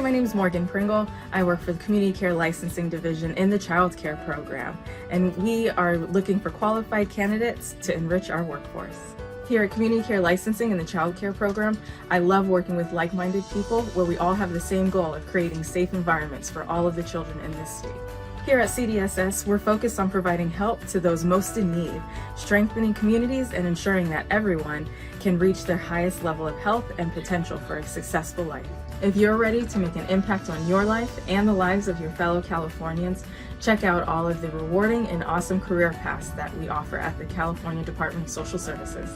my name is Morgan Pringle. I work for the Community Care Licensing Division in the Child Care Program, and we are looking for qualified candidates to enrich our workforce. Here at Community Care Licensing in the Child Care Program, I love working with like-minded people where we all have the same goal of creating safe environments for all of the children in this state. Here at CDSS, we're focused on providing help to those most in need, strengthening communities and ensuring that everyone can reach their highest level of health and potential for a successful life. If you're ready to make an impact on your life and the lives of your fellow Californians, check out all of the rewarding and awesome career paths that we offer at the California Department of Social Services.